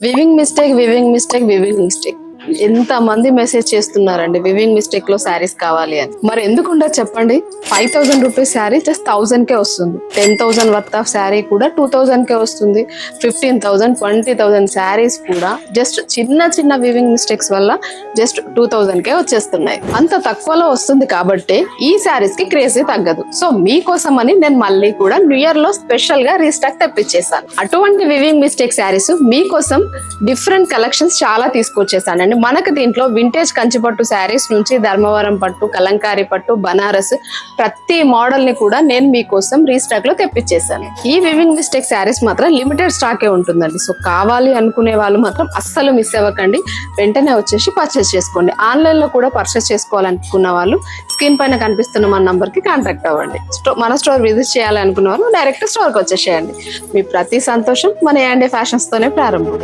Weaving mistake ఎంత మంది message చేస్తున్నారండి వివింగ్ మిస్టేక్ లో శారీస్ కావాలి అని. మరి ఎందుకు ఉండదు చెప్పండి. 5000 రూపీస్ శారీ జస్ట్ 1000 కే వస్తుంది. 10,000 వర్త్ ఆఫ్ శారీ కూడా 2000 కే వస్తుంది. 15,000 20,000 శారీస్ కూడా జస్ట్ చిన్న వివింగ్ మిస్టేక్స్ వల్ల జస్ట్ 2000 కే వచ్చేస్తున్నాయి. అంత తక్కువలో వస్తుంది కాబట్టి ఈ శారీస్ కి క్రేజీ తగ్గదు. సో మీకోసం అని నేను మళ్ళీ కూడా న్యూ ఇయర్ లో స్పెషల్ గా రీస్టాక్ తెప్పించేసాను. అటువంటి వివింగ్ మిస్టేక్ శారీస్ మీకోసం డిఫరెంట్ కలెక్షన్స్ చాలా తీసుకొచ్చేసానండి. మనకు దీంట్లో వింటేజ్ కంచిపట్టు శారీస్ నుంచి ధర్మవరం పట్టు, కలంకారీ పట్టు, బనారస్ ప్రతి మోడల్ ని కూడా నేను మీకోసం రీస్టాక్ లో తెప్పించేసాను. ఈ వివింగ్ మిస్టేక్ శారీస్ మాత్రం లిమిటెడ్ స్టాకే ఉంటుందండి. సో కావాలి అనుకునే వాళ్ళు మాత్రం అస్సలు మిస్ అవ్వకండి. వెంటనే వచ్చేసి పర్చేస్ చేసుకోండి. ఆన్లైన్ లో కూడా పర్చేస్ చేసుకోవాలనుకున్న వాళ్ళు స్క్రీన్ పైన కనిపిస్తున్న మన నంబర్ కి కాంటాక్ట్ అవ్వండి. మన స్టోర్ విజిట్ చేయాలి అనుకున్న వాళ్ళు డైరెక్ట్ స్టోర్ కి వచ్చేసేయండి. మీ ప్రతి సంతోషం మన యాండే ఫ్యాషన్స్ తోనే ప్రారంభం.